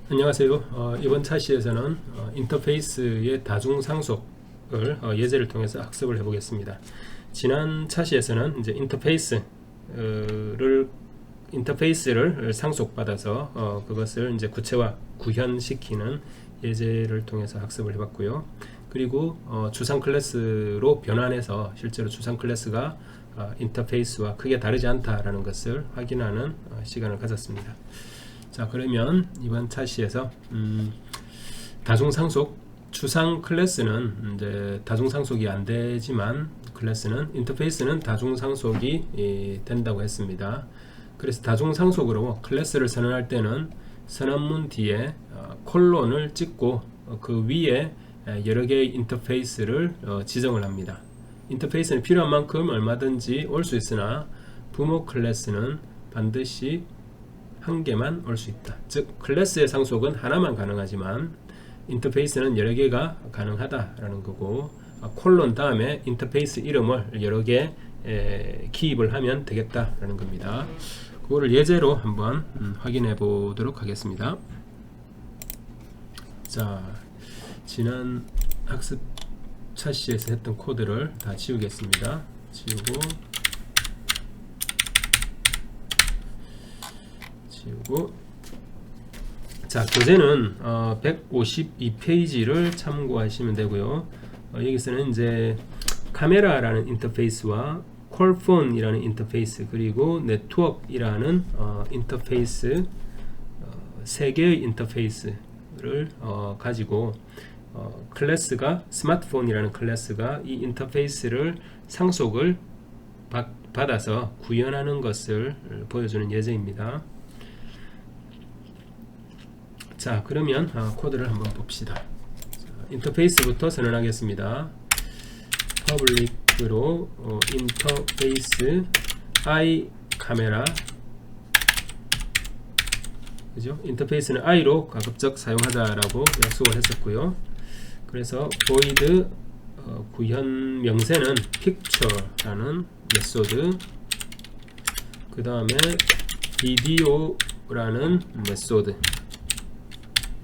안녕하세요. 이번 차시에서는 인터페이스의 다중 상속을 예제를 통해서 학습을 해보겠습니다. 지난 차시에서는 이제 인터페이스를 상속받아서 그것을 이제 구체화 구현시키는 예제를 통해서 학습을 해봤고요. 그리고 주상 클래스로 변환해서 실제로 주상 클래스가 인터페이스와 크게 다르지 않다라는 것을 확인하는 시간을 가졌습니다. 자, 그러면 이번 차시에서 다중상속 주상 클래스는 이제 다중상속이 안 되지만 인터페이스는 다중상속이 된다고 했습니다. 그래서 다중상속으로 클래스를 선언할 때는 선언문 뒤에 콜론을 찍고 그 위에 여러 개의 인터페이스를 지정을 합니다. 인터페이스는 필요한 만큼 얼마든지 올 수 있으나 부모 클래스는 반드시 한 개만 올 수 있다. 즉 클래스의 상속은 하나만 가능하지만 인터페이스는 여러 개가 가능하다라는 거고, 콜론 다음에 인터페이스 이름을 여러 개 기입을 하면 되겠다라는 겁니다. 그거를 예제로 한번 확인해 보도록 하겠습니다. 자, 지난 학습 차시에서 했던 코드를 다 지우겠습니다. 지우고 자, 교재는 152페이지를 참고하시면 되고요. 여기서는 이제 카메라라는 인터페이스와 콜폰이라는 인터페이스, 그리고 네트워크이라는 인터페이스, 세 개의 인터페이스를 가지고 클래스가 스마트폰이라는 클래스가 이 인터페이스를 상속을 받아서 구현하는 것을 보여주는 예제입니다. 자, 그러면 코드를 한번 봅시다. 자, 인터페이스부터 선언하겠습니다. 퍼블릭으로 인터페이스 i 카메라, 그죠? 인터페이스는 i로 가급적 사용하자라고 약속을 했었고요. 그래서 void 구현 명세는 picture라는 메소드, 그 다음에 video라는 메소드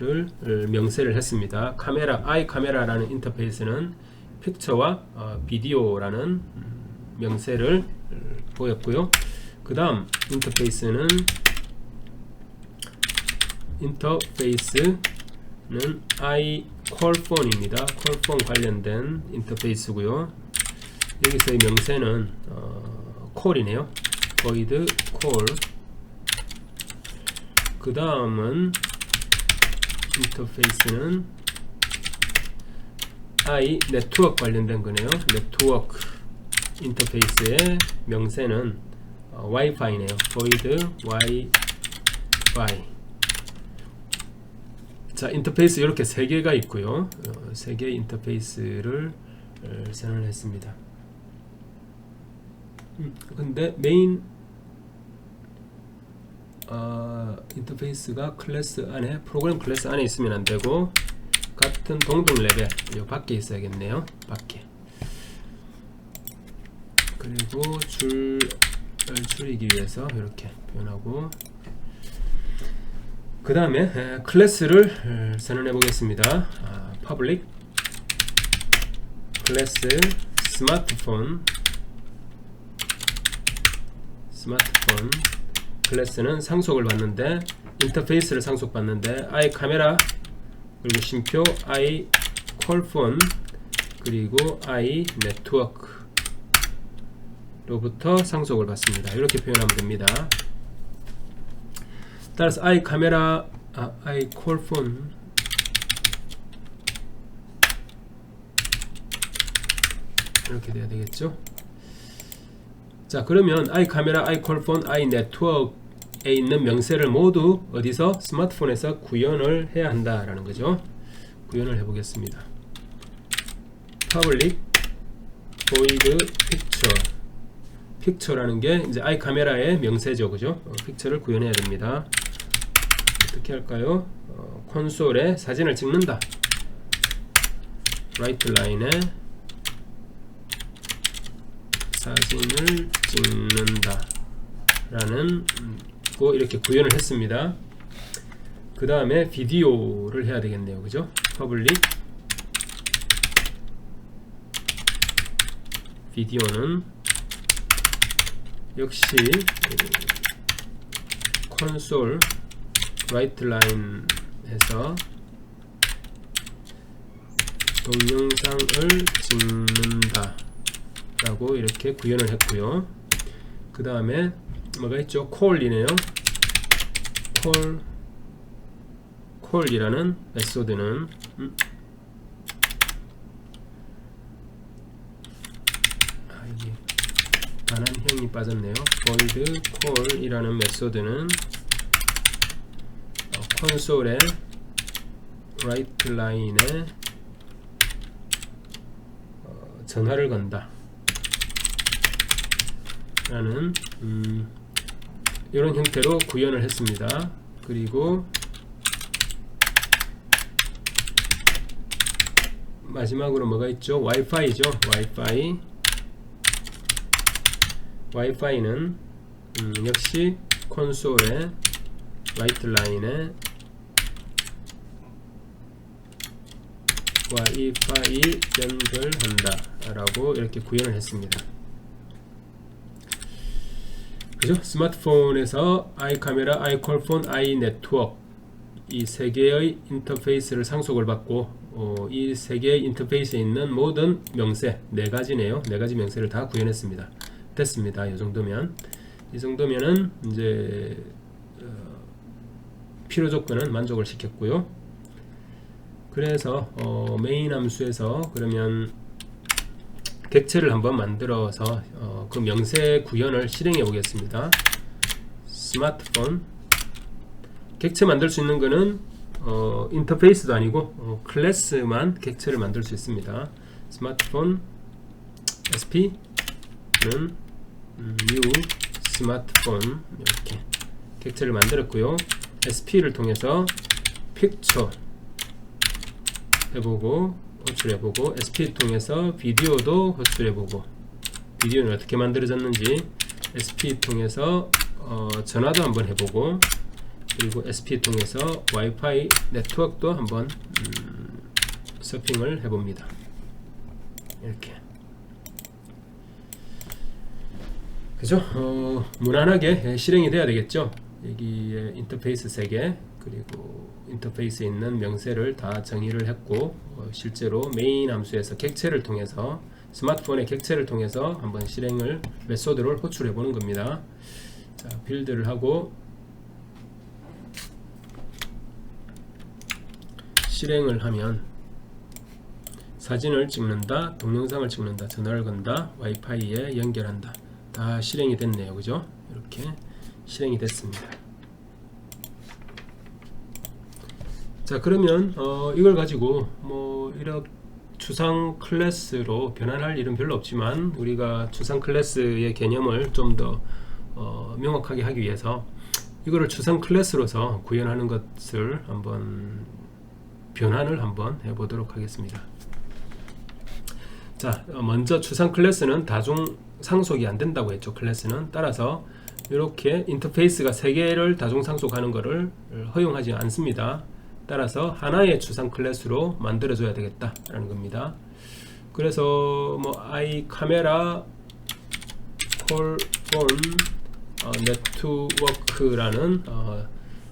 를 명세를 했습니다. i 카메라라는 인터페이스는 픽처와 비디오라는 명세를 보였고요. 그 다음 인터페이스는 i 콜폰입니다. 콜폰 관련된 인터페이스고요. 여기서의 명세는 콜이네요. void call. 그 다음은 인터페이스는 i 네트워크 관련된 거네요. 네트워크 인터페이스의 명세는 와이파이네요. void wifi. 자, 인터페이스 이렇게 세 개가 있고요. 세 개의 인터페이스를 선언했습니다. 근데 메인 인터페이스가 클래스 안에, 프로그램 클래스 안에 있으면 안 되고 같은 동등 레벨 요 밖에 있어야겠네요. 밖에. 그리고 줄을 줄이기 위해서 이렇게 표현하고, 그 다음에 클래스를 선언해 보겠습니다. public 클래스 스마트폰 클래스는 상속을 받는데, 인터페이스를 상속받는데 i 카메라, 그리고 쉼표 i 콜폰, 그리고 i 네트워크로부터 상속을 받습니다. 이렇게 표현하면 됩니다. 따라서 i 카메라, i 콜폰 이렇게 돼야 되겠죠. 자, 그러면 i 카메라, i 콜폰, i 네트워크에 있는 명세를 모두 어디서? 스마트폰에서 구현을 해야 한다라는 거죠. 구현을 해보겠습니다. public void picture. picture라는 게 이제 i 카메라의 명세죠, 그죠? 픽처를 구현해야 됩니다. 어떻게 할까요? 콘솔에 사진을 찍는다. right line에 사진을 찍는다 라는 거 이렇게 구현을 했습니다. 그 다음에 비디오를 해야 되겠네요. 그죠? 퍼블릭 비디오는 역시 콘솔 라이트 라인 해서 동영상을 찍는다 라고 이렇게 구현을 했고요. 그 다음에 뭐가 있죠? 콜이네요. 콜이라는 메소드는 이게 반환형이 빠졌네요. void call이라는 메소드는 콘솔의 write line에 전화를 건다 라는 이런 형태로 구현을 했습니다. 그리고 마지막으로 뭐가 있죠? 와이파이죠. 와이파이는 역시 콘솔의 라이트 라인에 와이파이 연결한다 라고 이렇게 구현을 했습니다. 그죠? 스마트폰에서 iCamera, iCallphone, iNetwork 이 세 개의 인터페이스를 상속을 받고 이 세 개의 인터페이스에 있는 모든 명세, 네 가지네요. 네 가지 명세를 다 구현했습니다. 됐습니다. 이 정도면은 이제 필요 조건은 만족을 시켰고요. 그래서 메인 함수에서 그러면 객체를 한번 만들어서 그 명세 구현을 실행해 보겠습니다. 스마트폰 객체 만들 수 있는 거는 인터페이스도 아니고 클래스만 객체를 만들 수 있습니다. 스마트폰 SP는 new 스마트폰 이렇게 객체를 만들었고요. SP를 통해서 픽처 해보고 호출해보고 SP 통해서 비디오도 호출해보고 비디오는 어떻게 만들어졌는지 SP 통해서 전화도 한번 해보고 그리고 SP 통해서 와이파이 네트워크도 한번 서핑을 해봅니다. 이렇게 그죠? 무난하게 실행이 돼야 되겠죠. 여기에 인터페이스 3개 그리고 인터페이스에 있는 명세를 다 정의를 했고 실제로 메인 함수에서 객체를 통해서 스마트폰의 객체를 통해서 한번 실행을 메소드를 호출해 보는 겁니다. 자, 빌드를 하고 실행을 하면 사진을 찍는다, 동영상을 찍는다, 전화를 건다, 와이파이에 연결한다. 다 실행이 됐네요. 그죠? 이렇게 실행이 됐습니다. 자, 그러면 이걸 가지고 뭐 이렇게 추상 클래스로 변환할 일은 별로 없지만 우리가 추상 클래스의 개념을 좀 더 명확하게 하기 위해서 이거를 추상 클래스로서 구현하는 것을 한번 변환을 한번 해보도록 하겠습니다. 자, 먼저 추상 클래스는 다중 상속이 안 된다고 했죠. 클래스는 따라서 이렇게 인터페이스가 3개를 다중 상속하는 것을 허용하지 않습니다. 따라서 하나의 추상 클래스로 만들어 줘야 되겠다라는 겁니다. 그래서 뭐 iCamera, callphone, network라는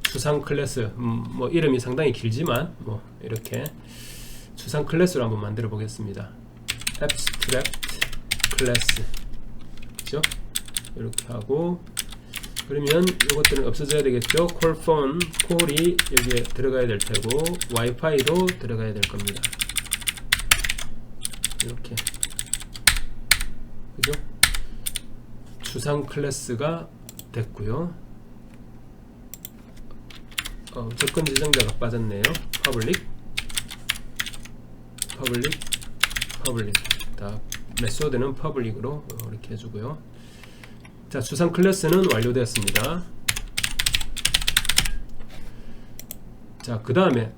추상 클래스 뭐 이름이 상당히 길지만 뭐 이렇게 추상 클래스로 한번 만들어 보겠습니다. abstract class 그죠? 이렇게 하고 그러면 이것들은 없어져야 되겠죠. callphone, 콜이 여기에 들어가야 될 테고 와이파이도 들어가야 될 겁니다. 이렇게 그죠? 추상 클래스가 됐고요. 접근 지정자가 빠졌네요. public 다 메소드는 public으로 이렇게 해주고요. 자, 추상 클래스는 완료되었습니다. 자, 그 다음에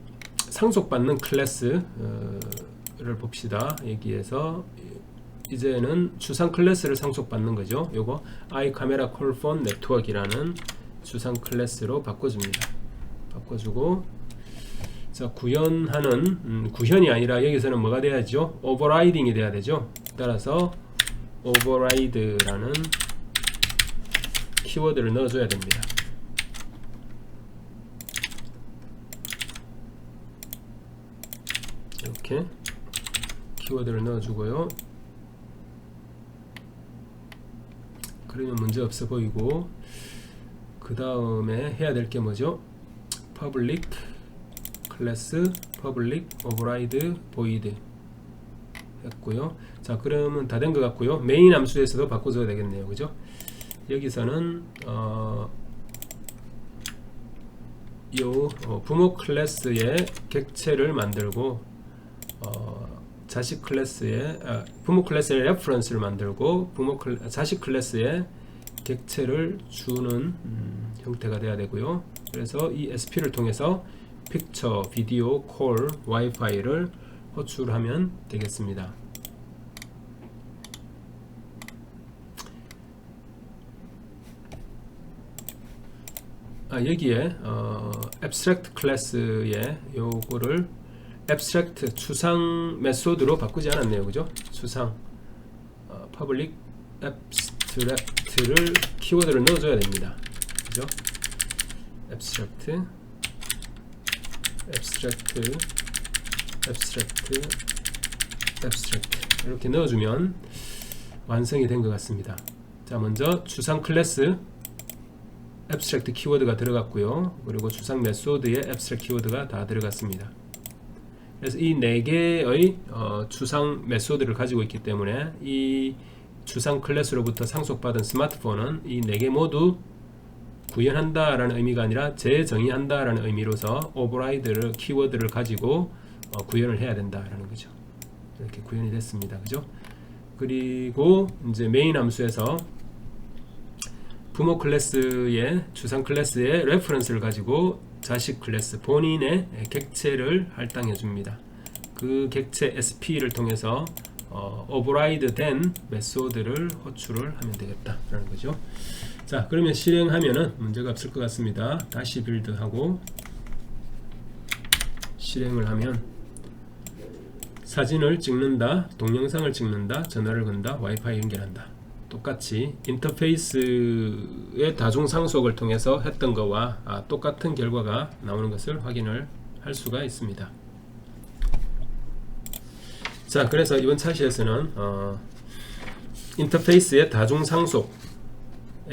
상속받는 클래스를 봅시다. 여기에서 이제는 추상 클래스를 상속받는 거죠. 요거 iCamera, callphone, network이라는 추상 클래스로 바꿔줍니다. 바꿔주고, 자, 구현하는 구현이 아니라 여기서는 뭐가 돼야죠? 오버라이딩이 돼야 되죠. 따라서 override라는 키워드를 넣어줘야 됩니다. 이렇게 키워드를 넣어주고요. 그러면 문제 없어 보이고, 그 다음에 해야 될 게 뭐죠? public class public override void 했고요. 자, 그러면 다 된 것 같고요. 메인 함수에서도 바꿔줘야 되겠네요. 그죠? 여기서는 부모 클래스의 객체를 만들고, 자식 클래스의 부모 클래스의 레퍼런스를 만들고, 자식 클래스의 객체를 주는 형태가 돼야 되고요. 그래서 이 SP를 통해서 픽처, 비디오, 콜, 와이파이를 호출하면 되겠습니다. 여기에 abstract 클래스의 요거를 abstract 추상 메소드로 바꾸지 않았네요. 그죠? 추상 public abstract를 키워드를 넣어줘야 됩니다. 그죠? abstract 이렇게 넣어주면 완성이 된 것 같습니다. 자, 먼저 추상 클래스 abstract 키워드가 들어갔고요. 그리고 추상 메소드에 abstract 키워드가 다 들어갔습니다. 그래서 이 4개의 추상 메소드를 가지고 있기 때문에 이 추상 클래스로부터 상속받은 스마트폰은 이 4개 모두 구현한다 라는 의미가 아니라 재정의한다 라는 의미로서 override를 키워드를 가지고 구현을 해야 된다 라는 거죠. 이렇게 구현이 됐습니다. 그죠? 그리고 이제 메인 함수에서 부모 클래스의 추상 클래스의 레퍼런스를 가지고 자식 클래스 본인의 객체를 할당해 줍니다. 그 객체 SP를 통해서 override 된 메소드를 호출을 하면 되겠다 라는 거죠. 자, 그러면 실행하면은 문제가 없을 것 같습니다. 다시 빌드하고 실행을 하면 사진을 찍는다, 동영상을 찍는다, 전화를 건다, 와이파이 연결한다. 똑같이 인터페이스의 다중 상속을 통해서 했던 것과 똑같은 결과가 나오는 것을 확인을 할 수가 있습니다. 자, 그래서 이번 차시에서는 인터페이스의 다중 상속에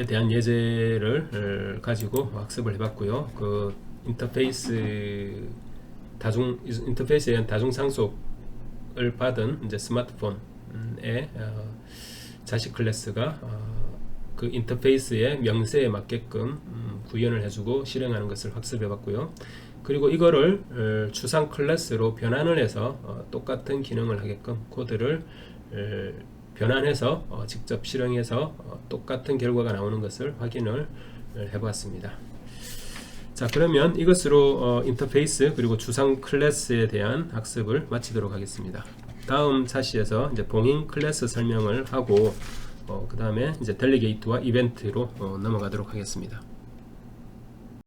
대한 예제를 가지고 학습을 해봤고요. 그 인터페이스에 대한 다중 상속을 받은 이제 스마트폰의 자식 클래스가 그 인터페이스의 명세에 맞게끔 구현을 해주고 실행하는 것을 학습해봤고요. 그리고 이거를 추상 클래스로 변환을 해서 똑같은 기능을 하게끔 코드를 변환해서 직접 실행해서 똑같은 결과가 나오는 것을 확인을 해보았습니다. 자, 그러면 이것으로 인터페이스 그리고 추상 클래스에 대한 학습을 마치도록 하겠습니다. 다음 차시에서 이제 봉인 클래스 설명을 하고 그 다음에 이제 델리게이트와 이벤트로 넘어가도록 하겠습니다.